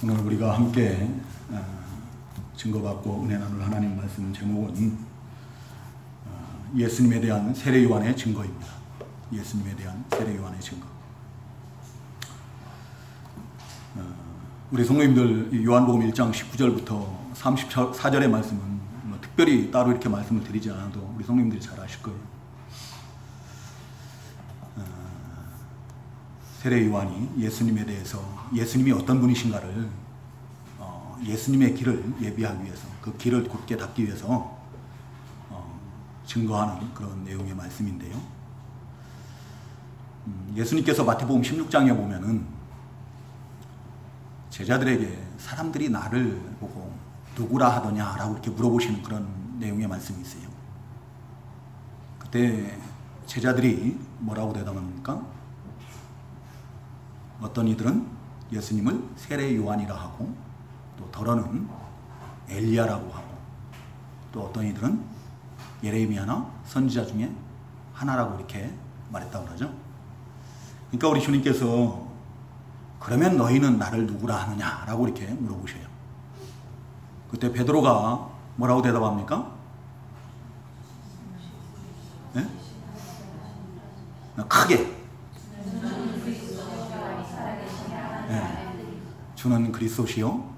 오늘 우리가 함께 증거받고 은혜 나눌 하나님 말씀 제목은 예수님에 대한 세례 요한의 증거입니다. 예수님에 대한 세례 요한의 증거. 우리 성도님들 요한복음 1장 19절부터 34절의 말씀은 특별히 따로 이렇게 말씀을 드리지 않아도 우리 성도님들이 잘 아실 거예요. 세례 요한이 예수님에 대해서 예수님이 어떤 분이신가를 예수님의 길을 예비하기 위해서 그 길을 곧게 닦기 위해서 증거하는 그런 내용의 말씀인데요. 예수님께서 마태복음 16장에 보면은 제자들에게 사람들이 나를 보고 누구라 하더냐 라고 이렇게 물어보시는 그런 내용의 말씀이 있어요. 그때 제자들이 뭐라고 대답합니까? 어떤 이들은 예수님을 세례 요한이라 하고, 또 더러는 엘리야라고 하고, 또 어떤 이들은 예레미야나 선지자 중에 하나라고 이렇게 말했다고 그러죠. 그러니까 우리 주님께서 그러면 너희는 나를 누구라 하느냐 라고 이렇게 물어보셔요. 그때 베드로가 뭐라고 대답합니까? 네? 크게 주는 그리스도시요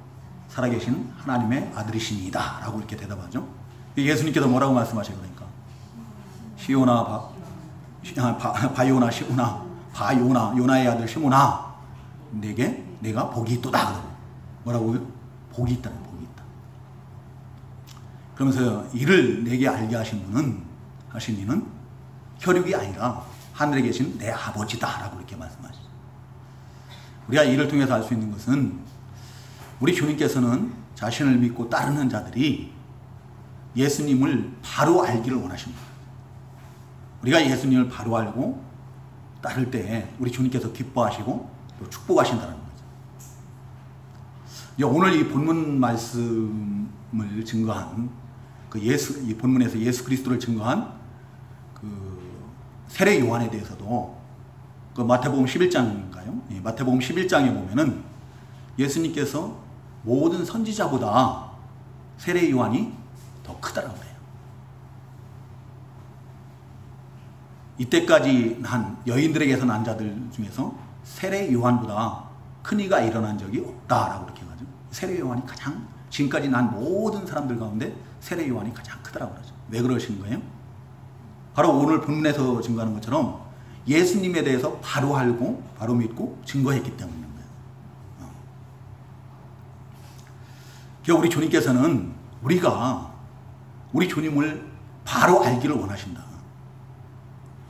살아계신 하나님의 아들이시니이다 라고 이렇게 대답하죠. 예수님께서 뭐라고 말씀하셔요? 그러니까 시오나 바요나 시오나 바요나 요나의 아들 시모나 내게 내가 복이 있도다. 뭐라고요? 복이 있다는 복이 있다. 그러면서 이를 내게 알게 하신 분은 하신 이는 혈육이 아니라 하늘에 계신 내 아버지다 라고 이렇게 말씀하시죠. 우리가 이를 통해서 알 수 있는 것은 우리 주님께서는 자신을 믿고 따르는 자들이 예수님을 바로 알기를 원하십니다. 우리가 예수님을 바로 알고 따를 때 우리 주님께서 기뻐하시고 또 축복하신다는 거죠. 오늘 이 본문 말씀을 증거한 이 본문에서 예수 그리스도를 증거한 세례 요한에 대해서도 마태복음 11장인가요? 마태복음 11장에 보면은 예수님께서 모든 선지자보다 세례 요한이 더 크다라고 해요. 이때까지 난 여인들에게서 난 자들 중에서 세례 요한보다 큰 이가 일어난 적이 없다라고 그렇게 하죠. 세례 요한이 가장 지금까지 난 모든 사람들 가운데 세례 요한이 가장 크다라고 그러죠. 왜 그러신 거예요? 바로 오늘 본문에서 증거하는 것처럼 예수님에 대해서 바로 알고 바로 믿고 증거했기 때문인 거예요. 우리 주님께서는 우리 주님을 바로 알기를 원하신다.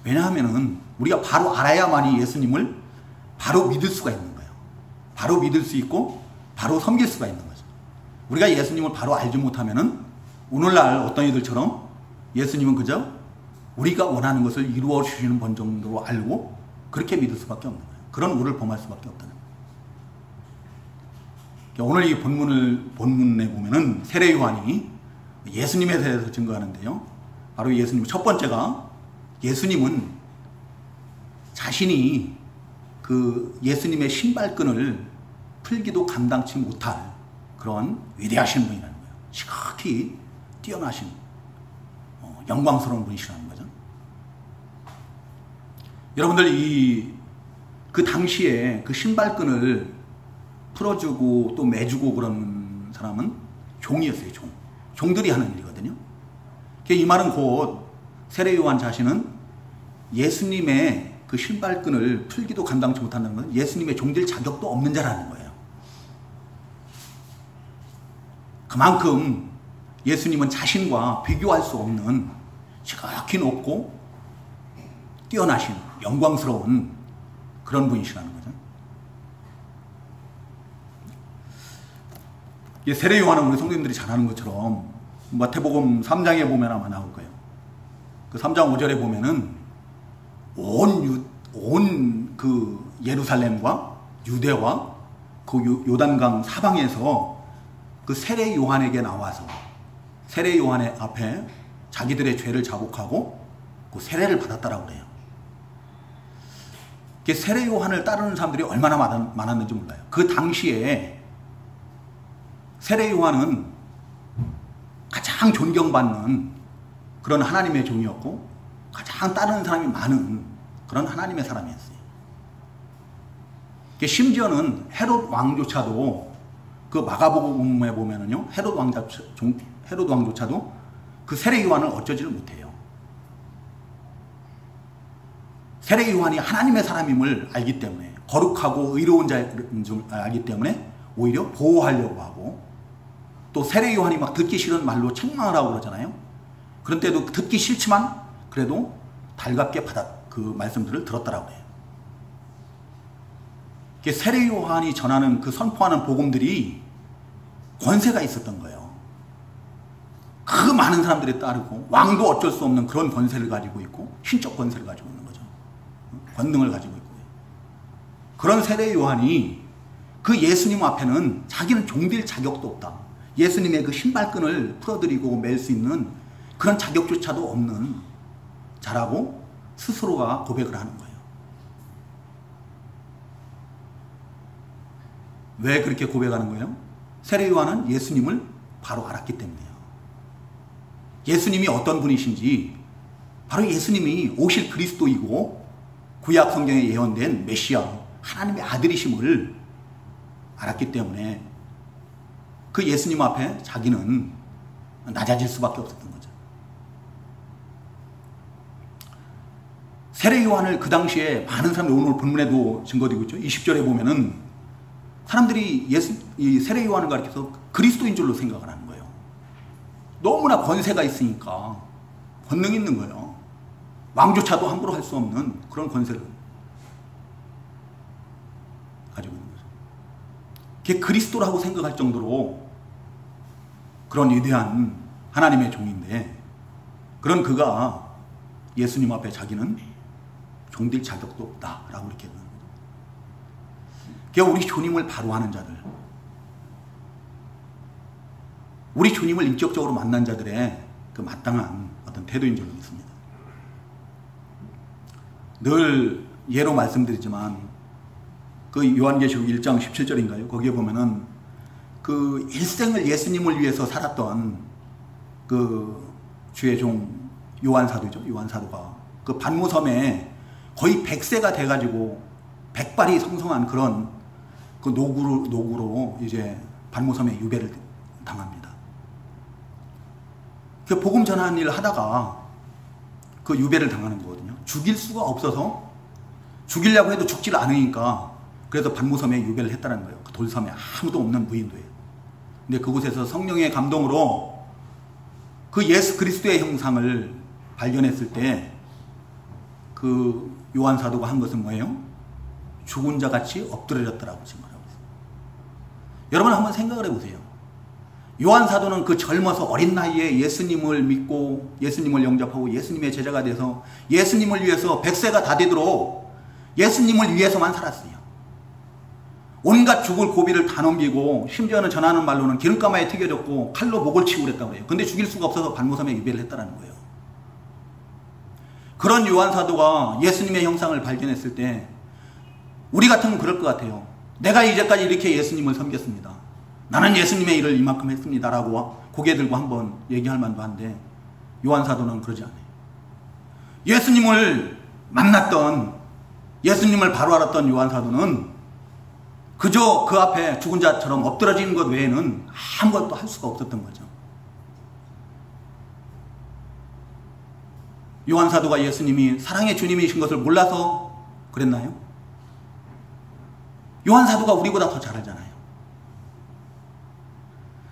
왜냐하면은 우리가 바로 알아야만이 예수님을 바로 믿을 수가 있는 거예요. 바로 믿을 수 있고 바로 섬길 수가 있는 거죠. 우리가 예수님을 바로 알지 못하면은 오늘날 어떤 이들처럼 예수님은 그저 우리가 원하는 것을 이루어 주시는 분 정도로 알고 그렇게 믿을 수밖에 없는 거예요. 그런 우를 범할 수밖에 없다는 거예요. 오늘 이 본문에 보면은 세례 요한이 예수님에 대해서 증거하는데요. 바로 예수님 첫 번째가 예수님은 자신이 그 예수님의 신발끈을 풀기도 감당치 못할 그런 위대하신 분이라는 거예요. 지극히 뛰어나신 영광스러운 분이시라는 거죠. 여러분들 그 당시에 그 신발끈을 풀어주고 또 매주고 그런 사람은 종이었어요. 종들이 하는 일이거든요. 이 말은 곧 세례 요한 자신은 예수님의 그 신발끈을 풀기도 감당치 못한다는 건 예수님의 종될 자격도 없는 자라는 거예요. 그만큼 예수님은 자신과 비교할 수 없는 지극히 높고 뛰어나신 영광스러운 그런 분이시라는 거죠. 세례 요한은 우리 성도님들이 잘 아는 것처럼 마태복음 3장에 보면 아마 나올 거예요. 그 3장 5절에 보면은 온 그 예루살렘과 유대와 그 요단강 사방에서 그 세례 요한에게 나와서 세례 요한의 앞에 자기들의 죄를 자복하고 그 세례를 받았다라고 그래요. 세례 요한을 따르는 사람들이 얼마나 많았는지 몰라요. 그 당시에 세례 요한은 가장 존경받는 그런 하나님의 종이었고 가장 따르는 사람이 많은 그런 하나님의 사람이었어요. 심지어는 헤롯 왕조차도 그 마가복음에 보면은요, 헤롯 왕조차도 그 세례 요한을 어쩌지를 못해요. 세례 요한이 하나님의 사람임을 알기 때문에, 거룩하고 의로운 자인 줄 알기 때문에 오히려 보호하려고 하고, 또 세례 요한이 막 듣기 싫은 말로 책망을 하고 그러잖아요. 그런 때도 듣기 싫지만 그래도 달갑게 그 말씀들을 들었다라고 해요. 세례 요한이 전하는 그 선포하는 복음들이 권세가 있었던 거예요. 그 많은 사람들이 따르고 왕도 어쩔 수 없는 그런 권세를 가지고 있고 신적 권세를 가지고 있는 거죠. 권능을 가지고 있고. 그런 세례 요한이 그 예수님 앞에는 자기는 종될 자격도 없다. 예수님의 그 신발끈을 풀어드리고 맬 수 있는 그런 자격조차도 없는 자라고 스스로가 고백을 하는 거예요. 왜 그렇게 고백하는 거예요? 세례 요한은 예수님을 바로 알았기 때문이에요. 예수님이 어떤 분이신지, 바로 예수님이 오실 그리스도이고 구약 성경에 예언된 메시아, 하나님의 아들이심을 알았기 때문에 그 예수님 앞에 자기는 낮아질 수밖에 없었던 거죠. 세례 요한을 그 당시에 많은 사람들이, 오늘 본문에도 증거되고 있죠. 20절에 보면은 사람들이 이 세례 요한을 가리켜서 그리스도인 줄로 생각을 하는 거예요. 너무나 권세가 있으니까, 권능이 있는 거예요. 왕조차도 함부로 할 수 없는 그런 권세를 가지고 있는 거죠. 그게 그리스도라고 생각할 정도로 그런 위대한 하나님의 종인데, 그런 그가 예수님 앞에 자기는 종될 자격도 없다라고 이렇게 하는 거죠. 그게 우리 주님을 바로 하는 자들, 우리 주님을 인격적으로 만난 자들의 그 마땅한 어떤 태도인 줄 믿습니다. 늘 예로 말씀드리지만 그 요한계시록 1장 17절인가요? 거기에 보면은 그 일생을 예수님을 위해서 살았던 그 주의 종 요한사도죠. 요한사도가 그 반모섬에 거의 100세가 돼가지고 백발이 성성한 그런 그 노구로 이제 반모섬에 유배를 당합니다. 그 복음 전하는 일을 하다가 그 유배를 당하는 거거든요. 죽일 수가 없어서, 죽이려고 해도 죽지를 않으니까 그래서 반모섬에 유배를 했다는 거예요. 그 돌섬에 아무도 없는 무인도에. 근데 그곳에서 성령의 감동으로 그 예수 그리스도의 형상을 발견했을 때 그 요한 사도가 한 것은 뭐예요? 죽은 자 같이 엎드려졌더라고 지금 말하고 있어요. 여러분 한번 생각을 해보세요. 요한 사도는 그 젊어서 어린 나이에 예수님을 믿고 예수님을 영접하고 예수님의 제자가 돼서 예수님을 위해서 100세가 다 되도록 예수님을 위해서만 살았어요. 온갖 죽을 고비를 다 넘기고, 심지어는 전하는 말로는 기름가마에 튀겨졌고 칼로 목을 치고 그랬다고 그래요. 근데 죽일 수가 없어서 반모섬에 유배를 했다는 거예요. 그런 요한 사도가 예수님의 형상을 발견했을 때 우리 같으면 그럴 것 같아요. 내가 이제까지 이렇게 예수님을 섬겼습니다. 나는 예수님의 일을 이만큼 했습니다 라고 고개 들고 한번 얘기할 만도 한데, 요한 사도는 그러지 않아요. 예수님을 만났던, 예수님을 바로 알았던 요한 사도는 그저 그 앞에 죽은 자처럼 엎드러지는 것 외에는 아무것도 할 수가 없었던 거죠. 요한 사도가 예수님이 사랑의 주님이신 것을 몰라서 그랬나요? 요한 사도가 우리보다 더 잘 알잖아요.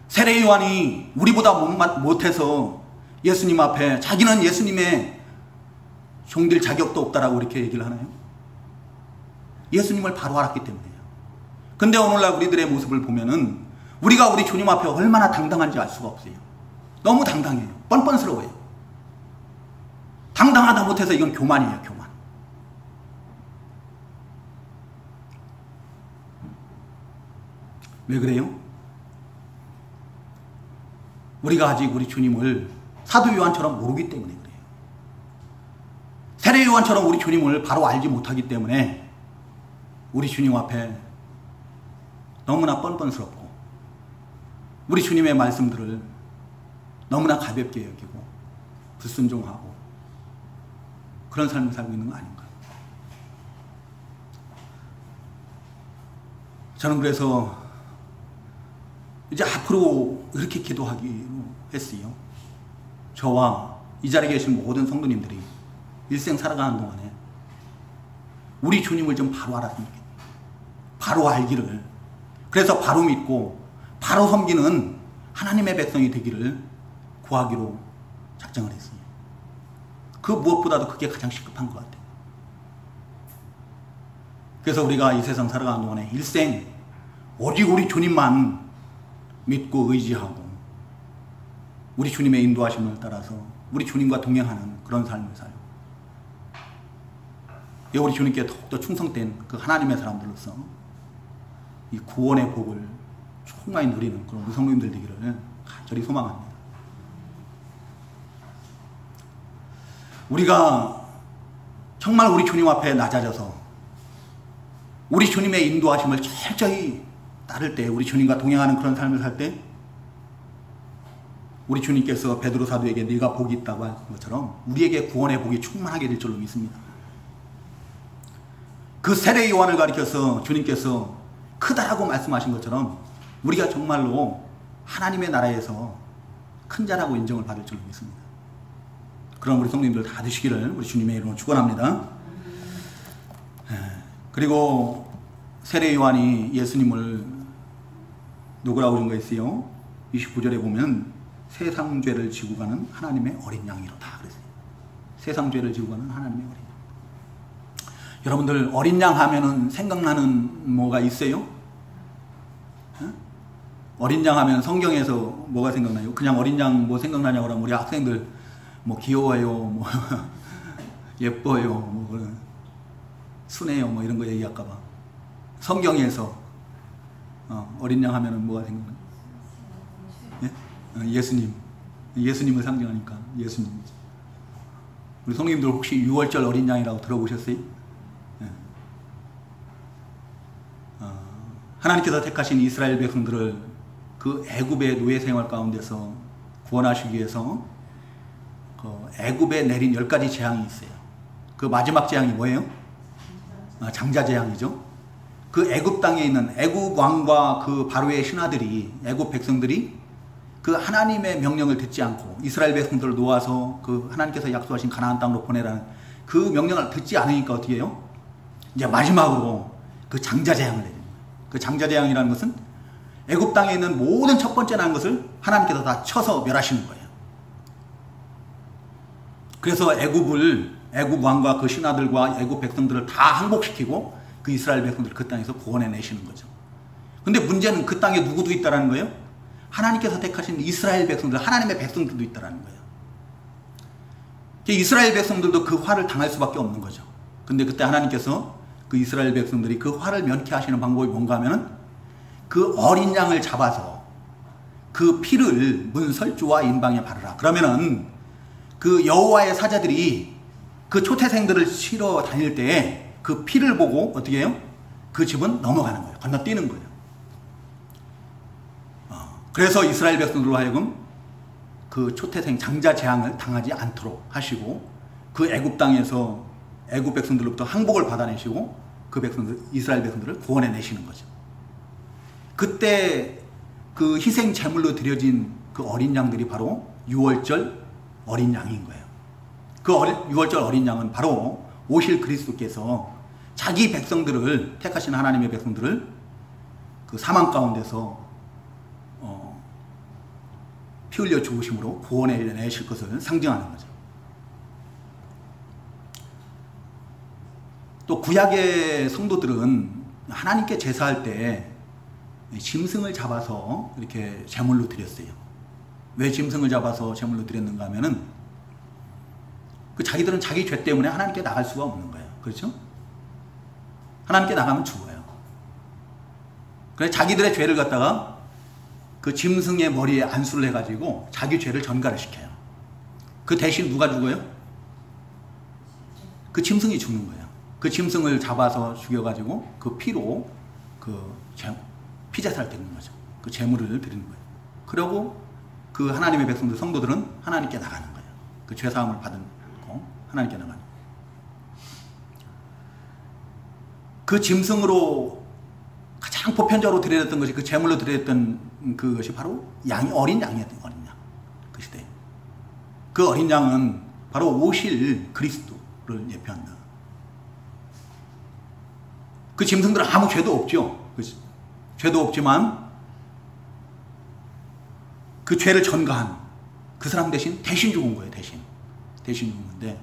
세례 요한이 우리보다 못해서 예수님 앞에 자기는 예수님의 종될 자격도 없다라고 이렇게 얘기를 하나요? 예수님을 바로 알았기 때문이에요. 근데 오늘날 우리들의 모습을 보면은 우리가 우리 주님 앞에 얼마나 당당한지 알 수가 없어요. 너무 당당해요. 뻔뻔스러워요. 당당하다 못해서 이건 교만이에요. 교만. 왜 그래요? 우리가 아직 우리 주님을 사도 요한처럼 모르기 때문에 그래요. 세례 요한처럼 우리 주님을 바로 알지 못하기 때문에 우리 주님 앞에 너무나 뻔뻔스럽고 우리 주님의 말씀들을 너무나 가볍게 여기고 불순종하고 그런 삶을 살고 있는 거 아닌가. 저는 그래서 이제 앞으로 이렇게 기도하기로 했어요. 저와 이 자리에 계신 모든 성도님들이 일생 살아가는 동안에 우리 주님을 좀 바로 알았으면 좋겠어요. 바로 알기를. 그래서 바로 믿고 바로 섬기는 하나님의 백성이 되기를 구하기로 작정을 했어요. 그 무엇보다도 그게 가장 시급한 것 같아요. 그래서 우리가 이 세상 살아가는 동안에 일생 오직 우리 주님만 믿고 의지하고 우리 주님의 인도하심을 따라서 우리 주님과 동행하는 그런 삶을 살고 우리 주님께 더욱더 충성된 그 하나님의 사람들로서 이 구원의 복을 충만히 누리는 그런 우리 성도님들 되기를 간절히 소망합니다. 우리가 정말 우리 주님 앞에 낮아져서 우리 주님의 인도하심을 철저히 따를 때, 우리 주님과 동행하는 그런 삶을 살 때 우리 주님께서 베드로 사도에게 네가 복이 있다고 한 것처럼 우리에게 구원의 복이 충만하게 될 줄로 믿습니다. 그 세례 요한을 가리켜서 주님께서 크다라고 말씀하신 것처럼 우리가 정말로 하나님의 나라에서 큰 자라고 인정을 받을 줄로 믿습니다. 그럼 우리 성도님들 다 되시기를 우리 주님의 이름으로 축원합니다. 그리고 세례 요한이 예수님을 누구라고 준 거 있어요? 29절에 보면 세상 죄를 지고 가는 하나님의 어린 양이로다 그랬어요. 세상 죄를 지고 가는 하나님의 어린 양. 여러분들 어린 양 하면은 생각나는 뭐가 있어요? 어린 양 하면 성경에서 뭐가 생각나요? 그냥 어린 양 뭐 생각나냐고 하면 우리 학생들 뭐 귀여워요, 뭐 예뻐요, 뭐 순해요, 뭐 이런 거 얘기할까봐. 성경에서 어린 양 하면은 뭐가 생각나요? 예? 예수님, 예수님을 상징하니까 예수님. 우리 성님들 혹시 6월절 어린 양이라고 들어보셨어요? 예. 하나님께서 택하신 이스라엘 백성들을 그 애굽의 노예 생활 가운데서 구원하시기 위해서 그 애굽에 내린 10가지 재앙이 있어요. 그 마지막 재앙이 뭐예요? 장자 재앙이죠. 그 애굽 땅에 있는 애굽 왕과 그 바로의 신하들이, 애굽 백성들이 그 하나님의 명령을 듣지 않고 이스라엘 백성들을 놓아서 그 하나님께서 약속하신 가나안 땅으로 보내라는 그 명령을 듣지 않으니까 어떻게 해요? 이제 마지막으로 그 장자 재앙을 내립니다. 그 장자 재앙이라는 것은 애굽 땅에 있는 모든 첫 번째 난 것을 하나님께서 다 쳐서 멸하시는 거예요. 그래서 애굽 왕과 그 신하들과 애굽 백성들을 다 항복시키고 그 이스라엘 백성들을 그 땅에서 구원해 내시는 거죠. 근데 문제는 그 땅에 누구도 있다라는 거예요? 하나님께서 택하신 이스라엘 백성들, 하나님의 백성들도 있다라는 거예요. 이스라엘 백성들도 그 화를 당할 수밖에 없는 거죠. 근데 그때 하나님께서 그 이스라엘 백성들이 그 화를 면케하시는 방법이 뭔가 하면은 그 어린 양을 잡아서 그 피를 문설주와 인방에 바르라. 그러면은 그 여호와의 사자들이 그 초태생들을 치러 다닐 때 그 피를 보고 어떻게 해요? 그 집은 넘어가는 거예요. 건너뛰는 거예요. 그래서 이스라엘 백성들로 하여금 그 초태생 장자 재앙을 당하지 않도록 하시고 그 애굽 땅에서 애굽 백성들로부터 항복을 받아내시고 그 백성들, 이스라엘 백성들을 구원해 내시는 거죠. 그때 그 희생 제물로 드려진 그 어린 양들이 바로 6월절 어린 양인 거예요. 그 6월절 어린 양은 바로 오실 그리스도께서 자기 백성들을, 택하신 하나님의 백성들을 그 사망 가운데서 피 흘려 죽으심으로 구원해 내실 것을 상징하는 거죠. 또 구약의 성도들은 하나님께 제사할 때 짐승을 잡아서 이렇게 제물로 드렸어요. 왜 짐승을 잡아서 제물로 드렸는가 하면은 그 자기들은 자기 죄 때문에 하나님께 나갈 수가 없는 거예요. 그렇죠? 하나님께 나가면 죽어요. 그래서 자기들의 죄를 갖다가 그 짐승의 머리에 안수를 해가지고 자기 죄를 전가를 시켜요. 그 대신 누가 죽어요? 그 짐승이 죽는 거예요. 그 짐승을 잡아서 죽여가지고 그 피로 그 피제사를 드리는 거죠. 그 제물을 드리는 거예요. 그러고 그 하나님의 백성들, 성도들은 하나님께 나가는 거예요. 그 죄사함을 받은 거 하나님께 나가는 거예요. 그 짐승으로 가장 보편적으로 드려졌던 것이, 그 제물로 드려졌던 그것이 바로 어린 양이었던, 어린 양. 그 시대에. 그 어린 양은 바로 오실 그리스도를 예표한다. 그 짐승들은 아무 죄도 없죠. 죄도 없지만 그 죄를 전가한 그 사람 대신 죽은 거예요. 대신 죽은 건데,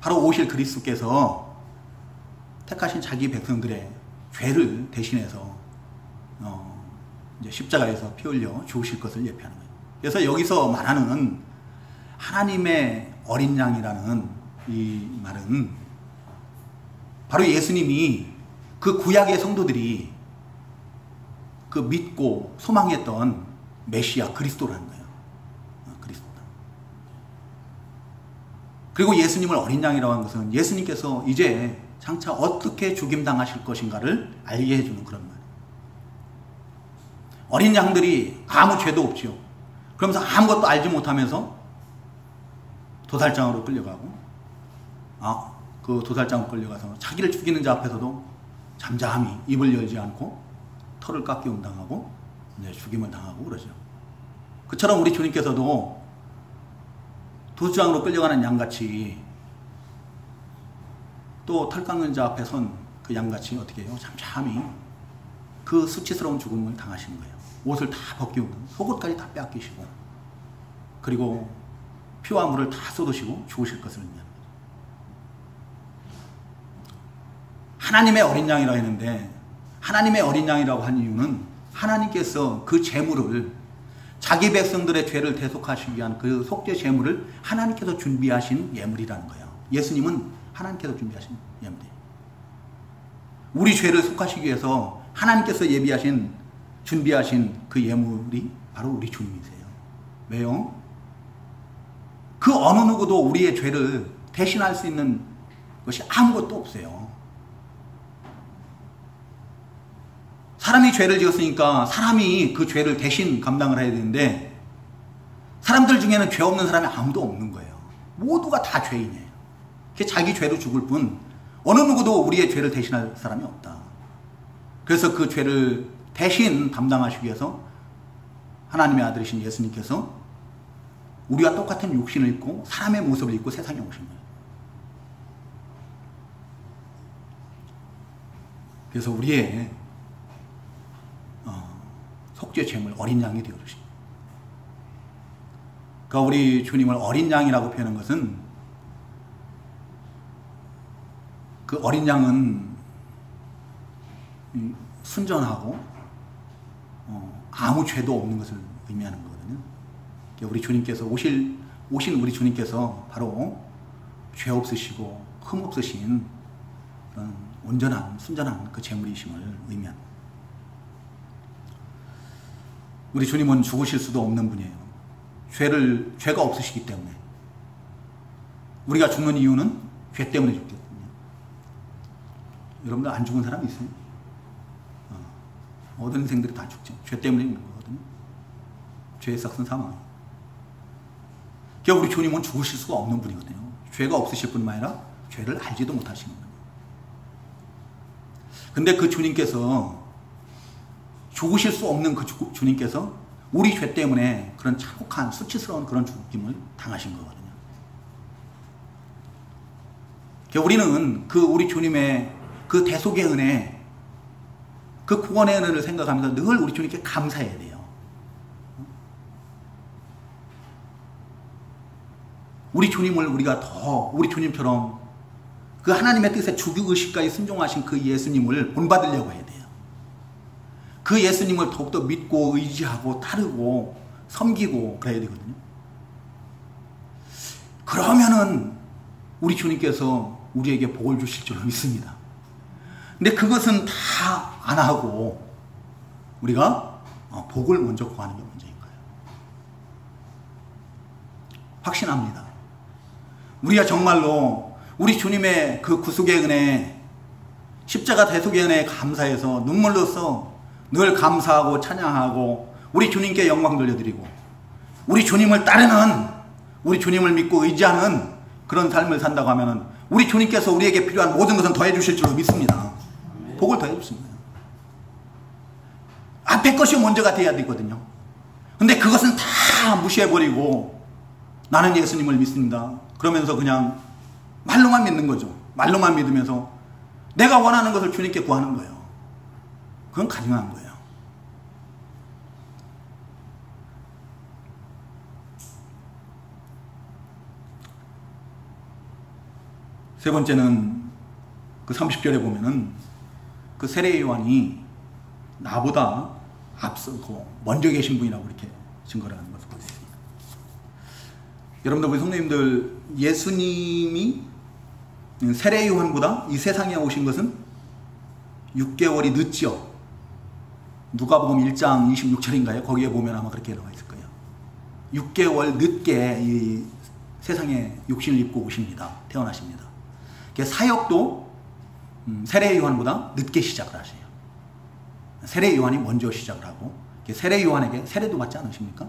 바로 오실 그리스도께서 택하신 자기 백성들의 죄를 대신해서 이제 십자가에서 피 흘려 죽으실 것을 예표하는 거예요. 그래서 여기서 말하는 하나님의 어린 양이라는 이 말은 바로 예수님이 그 구약의 성도들이 그 믿고 소망했던 메시아 그리스도라는 거예요. 그리스도다. 그리고 예수님을 어린 양이라고 하는 것은 예수님께서 이제 장차 어떻게 죽임당하실 것인가를 알게 해주는 그런 말이에요. 어린 양들이 아무 죄도 없지요. 그러면서 아무것도 알지 못하면서 도살장으로 끌려가고, 그 도살장으로 끌려가서 자기를 죽이는 자 앞에서도 잠잠히 입을 열지 않고 털을 깎이움 당하고 이제 죽임을 당하고 그러죠. 그처럼 우리 주님께서도 도살장으로 끌려가는 양같이 또 털 깎는 자 앞에 선 그 양같이 어떻게 해요? 잠잠히 그 수치스러운 죽음을 당하신 거예요. 옷을 다 벗기고 속옷까지 다 빼앗기시고, 그리고 피와 물을 다 쏟으시고 죽으실 것을 의미합니다. 하나님의 어린 양이라고 했는데, 하나님의 어린 양이라고 한 이유는 하나님께서 그 제물을, 자기 백성들의 죄를 대속하시기 위한 그 속죄 제물을 하나님께서 준비하신 예물이라는 거예요. 예수님은 하나님께서 준비하신 예물이에요. 우리 죄를 속하시기 위해서 하나님께서 준비하신 그 예물이 바로 우리 주님이세요. 왜요? 그 어느 누구도 우리의 죄를 대신할 수 있는 것이 아무것도 없어요. 사람이 죄를 지었으니까 사람이 그 죄를 대신 감당을 해야 되는데, 사람들 중에는 죄 없는 사람이 아무도 없는 거예요. 모두가 다 죄인이에요. 자기 죄로 죽을 뿐 어느 누구도 우리의 죄를 대신할 사람이 없다. 그래서 그 죄를 대신 담당하시기 위해서 하나님의 아들이신 예수님께서 우리와 똑같은 육신을 입고 사람의 모습을 입고 세상에 오신 거예요. 그래서 우리의 속죄 제물 어린 양이 되어주신, 그러니까 우리 주님을 어린 양이라고 표현한 것은, 그 어린 양은 순전하고 아무 죄도 없는 것을 의미하는 거거든요. 우리 주님께서 오신 우리 주님께서 바로 죄 없으시고 흠 없으신 그런 온전한 순전한 그 제물이심을 의미합니다. 우리 주님은 죽으실 수도 없는 분이에요. 죄가 없으시기 때문에. 우리가 죽는 이유는 죄 때문에 죽거든요. 여러분들 안 죽은 사람이 있어요? 모든 인생들이 다 죽죠. 죄 때문에 있는 거거든요. 죄의 삭은 사망이에요. 그러니까 우리 주님은 죽으실 수가 없는 분이거든요. 죄가 없으실 뿐만 아니라 죄를 알지도 못하시는 거예요. 근데 그 주님께서, 죽으실 수 없는 그 주님께서 우리 죄 때문에 그런 참혹한 수치스러운 그런 죽임을 당하신 거거든요. 그러니까 우리는 그 우리 주님의 그 대속의 은혜, 그 구원의 은혜를 생각하면서 늘 우리 주님께 감사해야 돼요. 우리 주님을 우리가 더 우리 주님처럼 그 하나님의 뜻에 죽이기까지 순종하신 그 예수님을 본받으려고 해야 돼요. 그 예수님을 더욱더 믿고 의지하고 따르고 섬기고 그래야 되거든요. 그러면은 우리 주님께서 우리에게 복을 주실 줄로 믿습니다. 근데 그것은 다 안 하고 우리가 복을 먼저 구하는 게 문제인 거예요. 확신합니다. 우리가 정말로 우리 주님의 그 구속의 은혜, 십자가 대속의 은혜에 감사해서 눈물로써 늘 감사하고 찬양하고 우리 주님께 영광 돌려드리고 우리 주님을 따르는, 우리 주님을 믿고 의지하는 그런 삶을 산다고 하면은 우리 주님께서 우리에게 필요한 모든 것은 더해 주실 줄로 믿습니다. 복을 더해 주십니다. 앞에 것이 먼저가 돼야 되거든요. 근데 그것은 다 무시해버리고 나는 예수님을 믿습니다. 그러면서 그냥 말로만 믿는 거죠. 말로만 믿으면서 내가 원하는 것을 주님께 구하는 거예요. 그건 가증한 거예요. 세 번째는 그 30절에 보면은 그 세례 요한이 나보다 앞서고 먼저 계신 분이라고 이렇게 증거를 하는 것을 볼 수 있습니다. 여러분들, 우리 성도님들, 예수님이 세례 요한보다 이 세상에 오신 것은 6개월이 늦지요. 누가복음 1장 26절인가요? 거기에 보면 아마 그렇게 나와 있을 거예요. 6개월 늦게 이 세상에 육신을 입고 오십니다. 태어나십니다. 사역도 세례 요한보다 늦게 시작을 하세요. 세례 요한이 먼저 시작을 하고, 세례 요한에게 세례도 받지 않으십니까?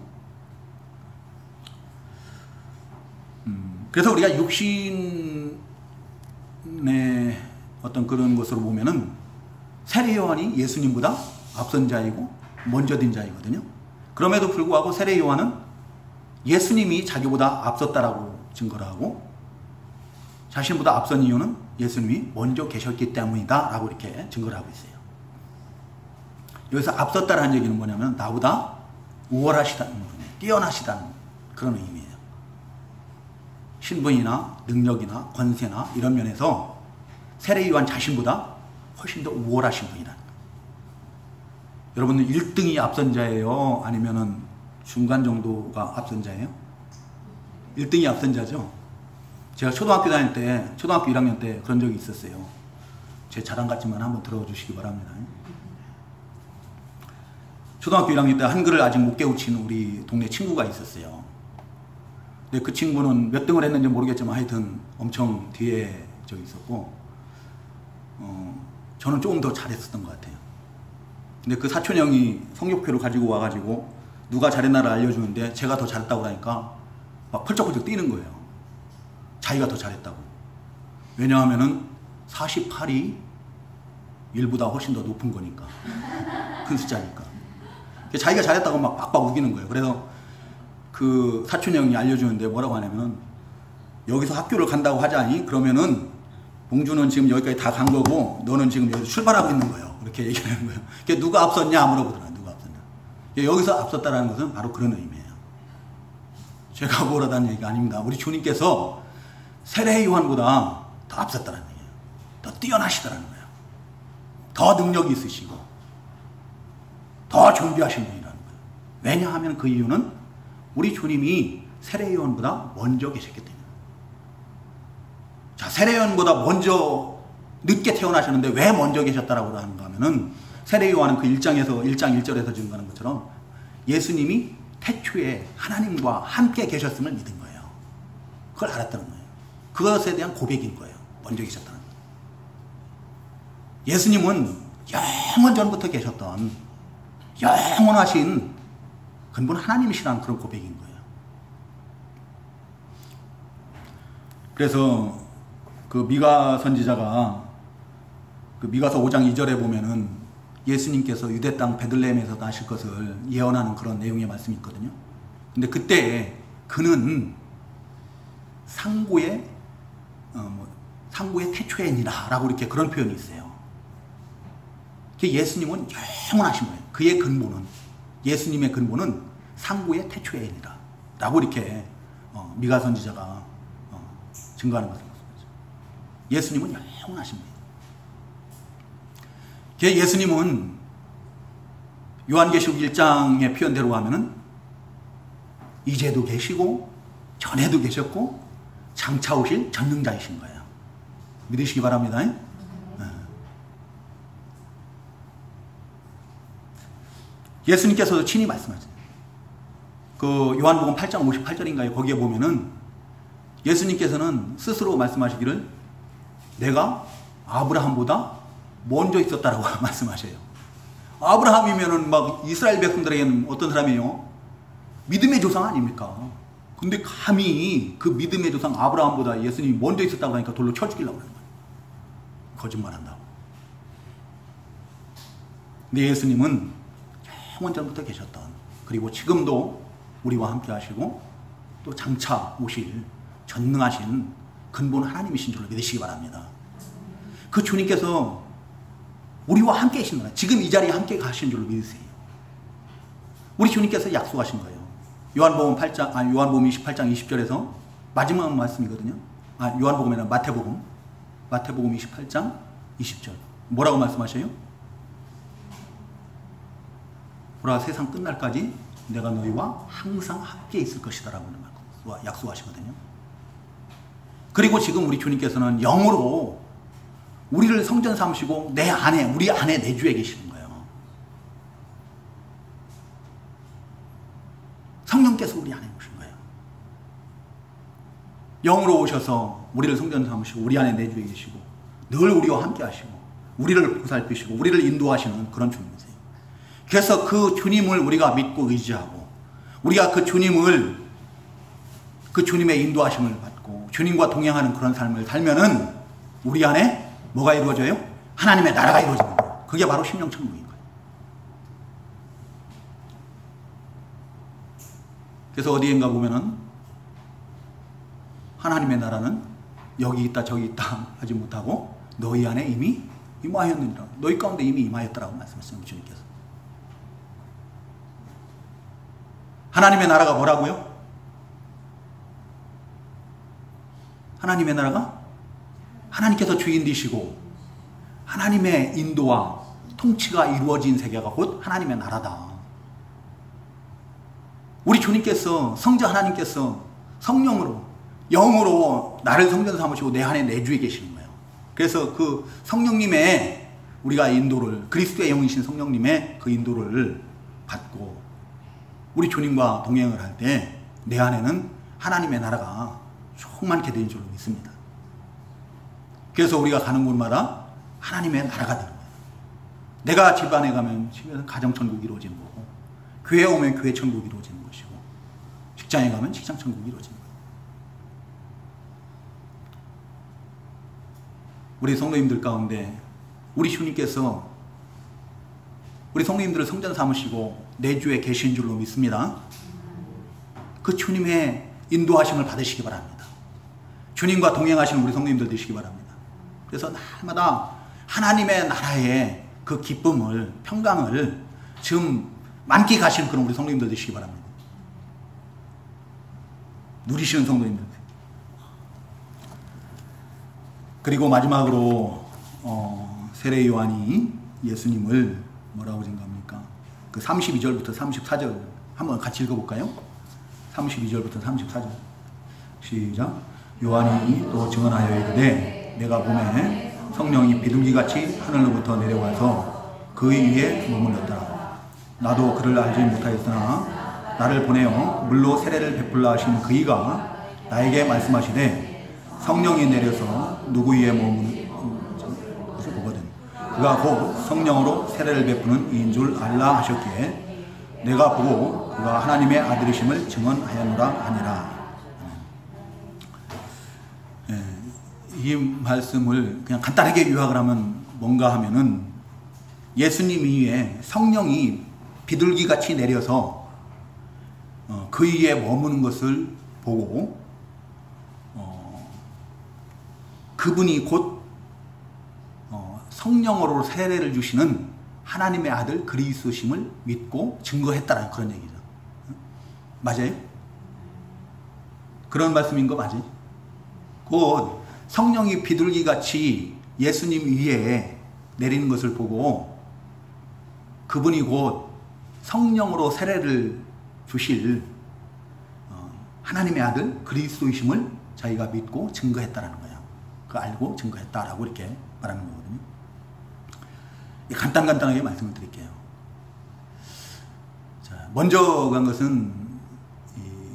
그래서 우리가 육신의 어떤 그런 것으로 보면은 세례 요한이 예수님보다 앞선 자이고 먼저 된 자이거든요. 그럼에도 불구하고 세례 요한은 예수님이 자기보다 앞섰다라고 증거를 하고, 자신보다 앞선 이유는 예수님이 먼저 계셨기 때문이다 라고 이렇게 증거를 하고 있어요. 여기서 앞섰다라는 얘기는 뭐냐면 나보다 우월하시다는 거예요. 뛰어나시다는 그런 의미예요. 신분이나 능력이나 권세나 이런 면에서 세례 요한 자신보다 훨씬 더 우월하신 분이라는 거예요. 여러분은 1등이 앞선 자예요? 아니면은 중간 정도가 앞선 자예요? 1등이 앞선 자죠? 제가 초등학교 다닐 때, 초등학교 1학년 때 그런 적이 있었어요. 제 자랑 같지만 한번 들어주시기 바랍니다. 초등학교 1학년 때 한글을 아직 못 깨우친 우리 동네 친구가 있었어요. 근데 그 친구는 몇 등을 했는지 모르겠지만 하여튼 엄청 뒤에 저 있었고, 저는 조금 더 잘했었던 것 같아요. 근데 그 사촌 형이 성적표를 가지고 와가지고 누가 잘했나를 알려주는데 제가 더 잘했다고 하니까 막 펄쩍펄쩍 뛰는 거예요. 자기가 더 잘했다고. 왜냐하면은 48이 1보다 훨씬 더 높은 거니까. 큰 숫자니까. 자기가 잘했다고 막 빡빡 우기는 거예요. 그래서 그 사촌 형이 알려주는데 뭐라고 하냐면은 여기서 학교를 간다고 하자니 그러면은 봉주는 지금 여기까지 다 간 거고 너는 지금 여기 출발하고 있는 거예요. 이렇게 얘기하는 거예요. 누가 앞섰냐 물어보더라. 누가 앞섰냐. 여기서 앞섰다라는 것은 바로 그런 의미예요. 제가 뭐라다는 얘기가 아닙니다. 우리 주님께서 세례 요한보다 더 앞섰다는 얘기예요. 더 뛰어나시다는 거예요. 더 능력이 있으시고 더 존귀하신 분이라는 거예요. 왜냐하면 그 이유는 우리 주님이 세례 요한보다 먼저 계셨기 때문에. 자, 세례 요한보다 먼저 늦게 태어나셨는데 왜 먼저 계셨다라고 하는가 하면은 세례 요한은 그 1장 1절에서 증거하는 것처럼 예수님이 태초에 하나님과 함께 계셨음을 믿은 거예요. 그걸 알았다는 거예요. 그것에 대한 고백인 거예요. 먼저 계셨다는 거예요. 예수님은 영원 전부터 계셨던 영원하신 근본 하나님이시라는 그런 고백인 거예요. 그래서 그 미가 선지자가 그 미가서 5장 2절에 보면은 예수님께서 유대 땅 베들레헴에서 나실 것을 예언하는 그런 내용의 말씀이 있거든요. 근데 그때 그는 상고의 태초에니라 라고 이렇게 그런 표현이 있어요. 예수님은 영원하신 거예요. 그의 근본은, 예수님의 근본은 상고의 태초에니라 라고 이렇게 미가 선지자가 증거하는 것을 말씀하죠. 예수님은 영원하신 분이에요. 예수님은 요한계시록 1장의 표현대로 하면은 이제도 계시고 전에도 계셨고 장차 오실 전능자이신 거예요. 믿으시기 바랍니다. 예수님께서도 친히 말씀하세요. 그 요한복음 8장 58절인가요? 거기에 보면은 예수님께서는 스스로 말씀하시기를 내가 아브라함보다 먼저 있었다라고 말씀하셔요. 아브라함이면은 막 이스라엘 백성들에게는 어떤 사람이에요? 믿음의 조상 아닙니까? 근데 감히 그 믿음의 조상 아브라함보다 예수님이 먼저 있었다고 하니까 돌로 쳐 죽이려고 하는 거예요. 거짓말한다고. 근데 예수님은 영원 전부터 계셨던, 그리고 지금도 우리와 함께 하시고 또 장차 오실 전능하신 근본 하나님이신 줄로 믿으시기 바랍니다. 그 주님께서 우리와 함께 계신 거예요. 지금 이 자리에 함께 가신 줄로 믿으세요. 우리 주님께서 약속하신 거예요. 요한복음 28장 20절에서 마지막 말씀이거든요. 요한복음이 아니라 마태복음 28장 20절. 뭐라고 말씀하셔요? 보라, 세상 끝날까지 내가 너희와 항상 함께 있을 것이다 라고 약속하시거든요. 그리고 지금 우리 주님께서는 영으로 우리를 성전 삼으시고 우리 안에 내주에 계시는 거예요. 성령께서 우리 안에 오신 거예요. 영으로 오셔서 우리를 성전 삼으시고 우리 안에 내주에 계시고 늘 우리와 함께 하시고 우리를 보살피시고 우리를 인도하시는 그런 주님이세요. 그래서 그 주님을 우리가 믿고 의지하고 우리가 그 주님의 인도하심을 받고 주님과 동행하는 그런 삶을 살면은 우리 안에 뭐가 이루어져요? 하나님의 나라가 이루어지는 거예요. 그게 바로 심령천국인 거예요. 그래서 어디인가 보면은 하나님의 나라는 여기 있다 저기 있다 하지 못하고 너희 안에 이미 임하였느니라. 너희 가운데 이미 임하였다라고 말씀하셨습니다. 주님께서. 하나님의 나라가 뭐라고요? 하나님의 나라가 하나님께서 주인 되시고 하나님의 인도와 통치가 이루어진 세계가 곧 하나님의 나라다. 우리 주님께서, 성자 하나님께서 성령으로, 영으로 나를 성전 삼으시고 내 안에 내주에 계시는 거예요. 그래서 그 성령님의 우리가 인도를, 그리스도의 영이신 성령님의 그 인도를 받고 우리 주님과 동행을 할 때 내 안에는 하나님의 나라가 충만케 되는 줄로 믿습니다. 그래서 우리가 가는 곳마다 하나님의 나라가 되는 거예요. 내가 집안에 가면 집에서 가정천국이 이루어지는 거고, 교회에 오면 교회천국이 이루어지는 것이고, 직장에 가면 직장천국이 이루어지는 거예요. 우리 성도님들 가운데 우리 주님께서 우리 성도님들을 성전 삼으시고 내주에 계신 줄로 믿습니다. 그 주님의 인도하심을 받으시기 바랍니다. 주님과 동행하시는 우리 성도님들 되시기 바랍니다. 그래서 날마다 하나님의 나라의 그 기쁨을, 평강을 지금 만끽하시는 그런 우리 성도님들 되시기 바랍니다. 누리시는 성도님들. 그리고 마지막으로 세례 요한이 예수님을 뭐라고 증거합니까? 그 32절부터 34절 한번 같이 읽어볼까요? 32절부터 34절 시작. 요한이 또 증언하여 이르되 내가 보매 성령이 비둘기같이 하늘로부터 내려와서 그의 위에 머물렀더라. 나도 그를 알지 못하였으나 나를 보내어 물로 세례를 베풀라 하신 그이가 나에게 말씀하시되 성령이 내려서 누구 위에 머무는 것을 보거든 그가 곧 성령으로 세례를 베푸는 이인 줄 알라 하셨기에 내가 보고 그가 하나님의 아들이심을 증언하였노라 하니라. 이 말씀을 그냥 간단하게 요약을 하면 뭔가 하면은 예수님 위에 성령이 비둘기같이 내려서 그 위에 머무는 것을 보고 그분이 곧 성령으로 세례를 주시는 하나님의 아들 그리스도심을 믿고 증거했다라는 그런 얘기죠. 맞아요? 그런 말씀인 거 맞아요? 곧 성령이 비둘기같이 예수님 위에 내리는 것을 보고 그분이 곧 성령으로 세례를 주실 하나님의 아들 그리스도이심을 자기가 믿고 증거했다라는 거예요. 그 알고 증거했다라고 이렇게 말하는 거거든요. 간단하게 말씀을 드릴게요. 자, 먼저 간 것은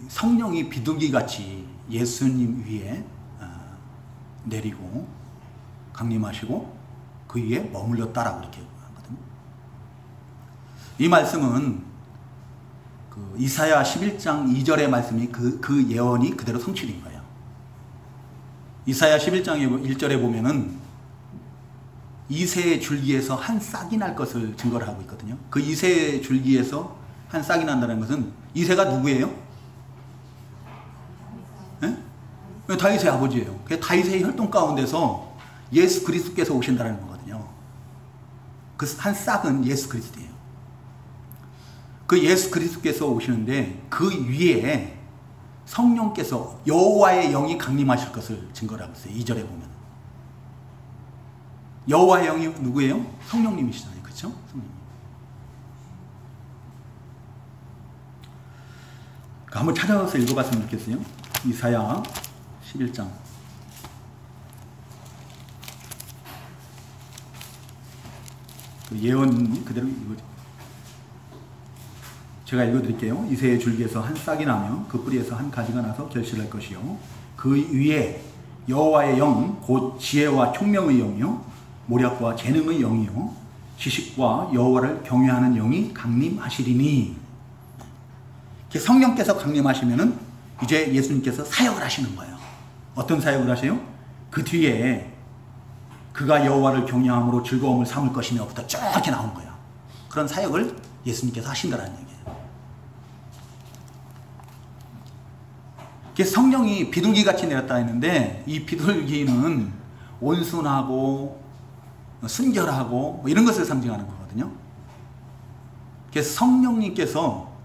성령이 비둘기같이 예수님 위에 내리고 강림하시고 그 위에 머물렀다라고 이렇게 하거든요. 이 말씀은 그 이사야 11장 2절의 말씀이 그 예언이 그대로 성취된 거예요. 이사야 11장 1절에 보면은 이새의 줄기에서 한 싹이 날 것을 증거를 하고 있거든요. 그 이새의 줄기에서 한 싹이 난다는 것은 이새가 누구예요? 네? 다윗의 아버지예요. 그 다윗의 혈통 가운데서 예수 그리스도께서 오신다는 거거든요. 그 한 싹은 예수 그리스도예요. 그 예수 그리스도께서 오시는데 그 위에 성령께서 여호와의 영이 강림하실 것을 증거를 하고 있어요. 2절에 보면 여호와의 영이 누구예요? 성령님이시잖아요. 그렇죠? 성령님. 한번 찾아서 읽어봤으면 좋겠어요. 이사야 11장 그 예언 그대로 읽어줘. 제가 읽어드릴게요. 이새의 줄기에서 한 싹이 나며 그 뿌리에서 한 가지가 나서 결실할 것이요 그 위에 여호와의 영 곧 지혜와 총명의 영이요 모략과 재능의 영이요 지식과 여호와를 경외하는 영이 강림하시리니. 성령께서 강림하시면은 이제 예수님께서 사역을 하시는 거예요. 어떤 사역을 하세요? 그 뒤에 그가 여호와를 경외함으로 즐거움을 삼을 것이며부터 쭉 이렇게 나온 거예요. 그런 사역을 예수님께서 하신다는 얘기예요. 성령이 비둘기같이 내렸다 했는데 이 비둘기는 온순하고 순결하고 이런 것을 상징하는 거거든요. 그래서 성령님께서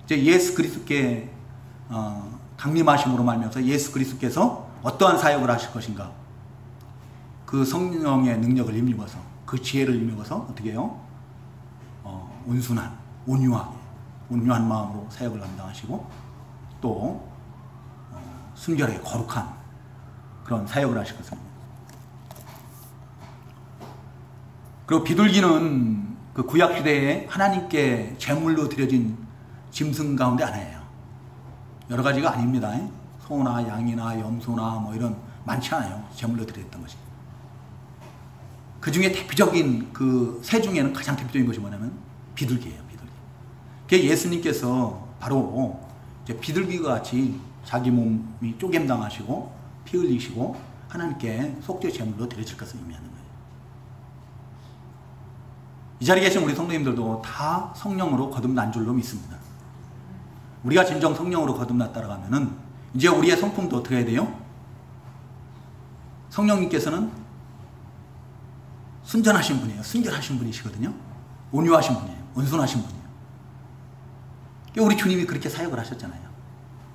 이제 예수 그리스도께 강림하심으로 말미암아서 예수 그리스도께서 어떠한 사역을 하실 것인가, 그 성령의 능력을 힘입어서 그 지혜를 힘입어서 어떻게 해요? 온순한 온유한 마음으로 사역을 감당하시고 또 순결하게 거룩한 그런 사역을 하실 것입니다. 그리고 비둘기는 그 구약시대에 하나님께 제물로 드려진 짐승 가운데 하나예요. 여러 가지가 아닙니다. 소나 양이나 염소나 뭐 이런 많지 않아요. 제물로 드렸던 것이. 그 중에 대표적인 그 새 중에는 가장 대표적인 것이 뭐냐면 비둘기예요. 비둘기. 그게 예수님께서 바로 이제 비둘기와 같이 자기 몸이 쪼개 당하시고 피 흘리시고 하나님께 속죄 제물로 드려질 것을 의미하는 거예요. 이 자리에 계신 우리 성도님들도 다 성령으로 거듭난 줄로 믿습니다. 우리가 진정 성령으로 거듭났다고 하면은 이제 우리의 성품도 어떻게 해야 돼요? 성령님께서는 순전하신 분이에요. 순결하신 분이시거든요. 온유하신 분이에요. 온순하신 분이에요. 우리 주님이 그렇게 사역을 하셨잖아요.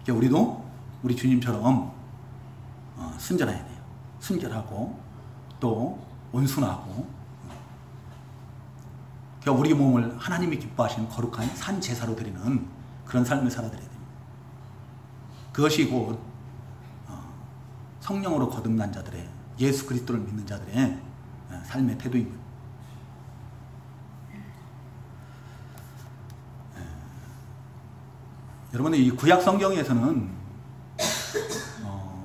우리도 우리 주님처럼 순전해야 돼요. 순결하고 또 온순하고 우리 몸을 하나님이 기뻐하시는 거룩한 산 제사로 드리는 그런 삶을 살아드려야 됩니다. 그것이 곧 성령으로 거듭난 자들의, 예수 그리스도를 믿는 자들의 삶의 태도입니다. 여러분, 이 구약 성경에서는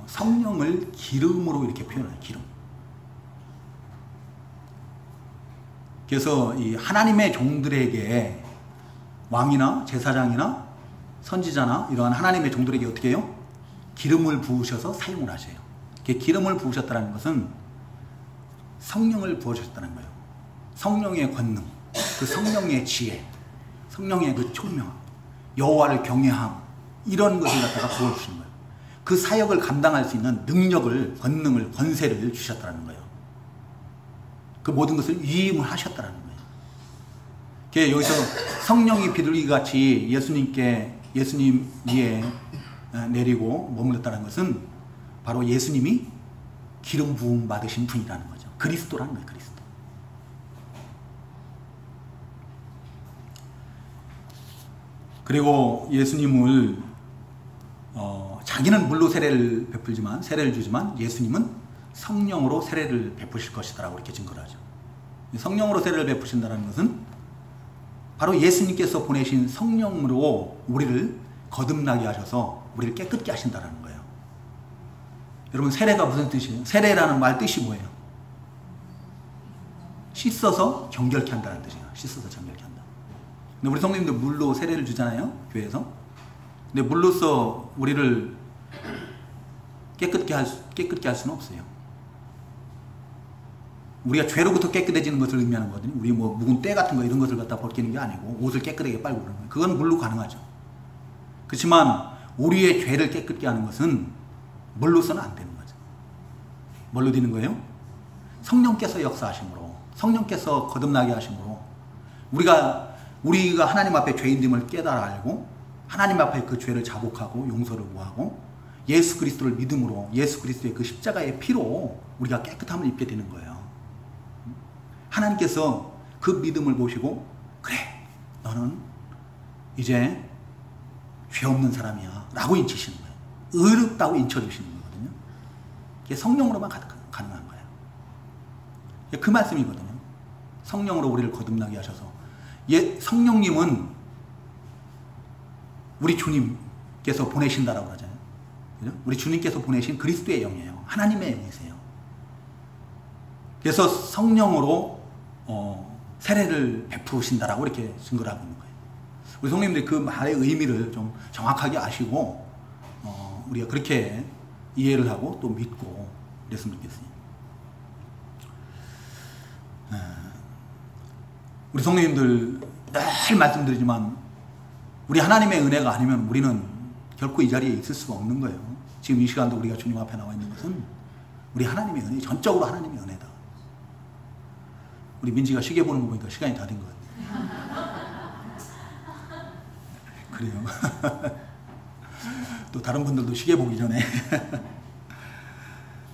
성령을 기름으로 이렇게 표현해요. 기름. 그래서 이 하나님의 종들에게, 왕이나 제사장이나 선지자나 이러한 하나님의 종들에게 어떻게 해요? 기름을 부으셔서 사용을 하세요. 기름을 부으셨다는 것은 성령을 부어주셨다는 거예요. 성령의 권능, 그 성령의 지혜, 성령의 그 총명, 여호와를 경외함, 이런 것을 갖다가 부어주시는 거예요. 그 사역을 감당할 수 있는 능력을, 권능을, 권세를 주셨다는 거예요. 그 모든 것을 위임을 하셨다는 거예요. 여기서 성령이 비둘기같이 예수님 위에 내리고 머물렀다는 것은 바로 예수님이 기름 부음 받으신 분이라는 거죠. 그리스도라는 거예요. 그리스도. 그리고 예수님을 자기는 물로 세례를 주지만 예수님은 성령으로 세례를 베푸실 것이다라고 이렇게 증거를 하죠. 성령으로 세례를 베푸신다는 것은 바로 예수님께서 보내신 성령으로 우리를 거듭나게 하셔서 우리를 깨끗게 하신다는 거예요. 여러분, 세례가 무슨 뜻이에요? 세례라는 말 뜻이 뭐예요? 씻어서 정결케 한다는 뜻이에요. 씻어서 정결케 한다. 근데 우리 성도님들 물로 세례를 주잖아요, 교회에서. 근데 물로써 우리를 깨끗게 할 수는 없어요. 우리가 죄로부터 깨끗해지는 것을 의미하는 거거든요. 우리 뭐 묵은 때 같은 거 이런 것을 갖다 벗기는 게 아니고 옷을 깨끗하게 빨고 그러는 거예요. 그건 물로 가능하죠. 그렇지만 우리의 죄를 깨끗게 하는 것은 물로서는 안 되는 거죠. 뭘로 되는 거예요? 성령께서 역사하심으로, 성령께서 거듭나게 하심으로 우리가 하나님 앞에 죄인됨을 깨달아 알고 하나님 앞에 그 죄를 자복하고 용서를 구하고 예수 그리스도를 믿음으로 예수 그리스도의 그 십자가의 피로 우리가 깨끗함을 입게 되는 거예요. 하나님께서 그 믿음을 보시고 그래 너는 이제 죄 없는 사람이야 라고 인치시는 거예요. 의롭다고 인쳐주시는 거거든요. 이게 성령으로만 가능한 거예요. 그 말씀이거든요. 성령으로 우리를 거듭나게 하셔서 성령님은 우리 주님께서 보내신다라고 하잖아요. 그죠? 우리 주님께서 보내신 그리스도의 영이에요. 하나님의 영이세요. 그래서 성령으로 세례를 베푸신다라고 이렇게 증거를 하고 있는 거예요. 우리 성령님들이 그 말의 의미를 좀 정확하게 아시고 우리가 그렇게 이해를 하고 또 믿고 그랬으면 좋겠어요. 우리 성령님들 늘 말씀드리지만 우리 하나님의 은혜가 아니면 우리는 결코 이 자리에 있을 수가 없는 거예요. 지금 이 시간도 우리가 주님 앞에 나와 있는 것은 우리 하나님의 은혜, 전적으로 하나님의 은혜다. 우리 민지가 시계 보는 거 보니까 시간이 다 된 것 같아요. 그래요. 또 다른 분들도 시계 보기 전에.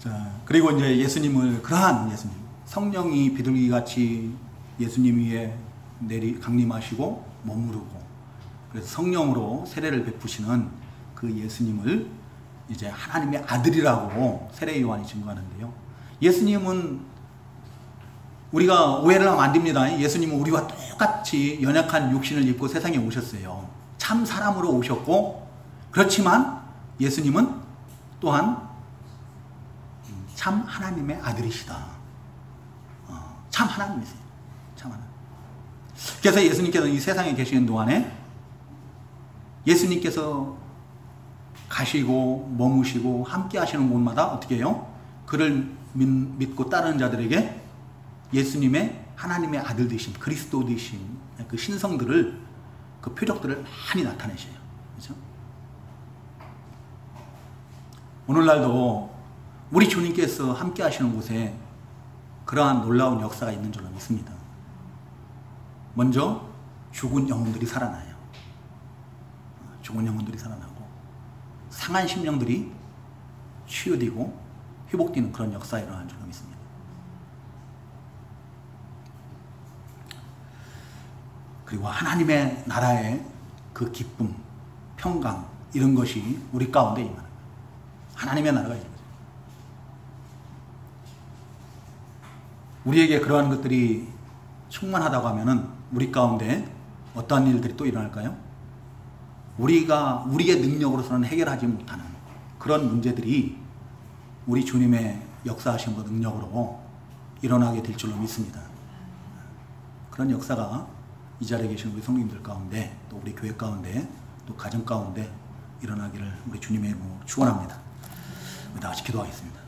자, 그리고 이제 예수님을, 그러한 예수님, 성령이 비둘기같이 예수님 위에 강림하시고 머무르고, 그래서 성령으로 세례를 베푸시는 그 예수님을 이제 하나님의 아들이라고 세례 요한이 증거하는데요. 예수님은 우리가 오해를 하면 안 됩니다. 예수님은 우리와 똑같이 연약한 육신을 입고 세상에 오셨어요. 참 사람으로 오셨고, 그렇지만 예수님은 또한 참 하나님의 아들이시다. 참 하나님이세요. 참 하나님. 그래서 예수님께서 이 세상에 계시는 동안에 예수님께서 가시고 머무시고 함께 하시는 곳마다 어떻게 해요? 그를 믿고 따르는 자들에게 예수님의 하나님의 아들 되신 그리스도 되신 그 신성들을, 그 표적들을 많이 나타내셔요. 그렇죠? 오늘날도 우리 주님께서 함께 하시는 곳에 그러한 놀라운 역사가 있는 줄로 믿습니다. 먼저 죽은 영혼들이 살아나요. 죽은 영혼들이 살아나고 상한 심령들이 치유되고 회복되는 그런 역사가 일어나는 줄로 믿습니다. 그리고 하나님의 나라의 그 기쁨, 평강 이런 것이 우리 가운데 임하는 거예요. 하나님의 나라가 있는 거죠. 우리에게 그러한 것들이 충만하다고 하면은 우리 가운데 어떠한 일들이 또 일어날까요? 우리가 우리의 능력으로서는 해결하지 못하는 그런 문제들이 우리 주님의 역사하심과 능력으로 일어나게 될 줄로 믿습니다. 그런 역사가 이 자리에 계신 우리 성도님들 가운데, 또 우리 교회 가운데, 또 가정 가운데 일어나기를 우리 주님의 이름으로 축원합니다. 우리 다 같이 기도하겠습니다.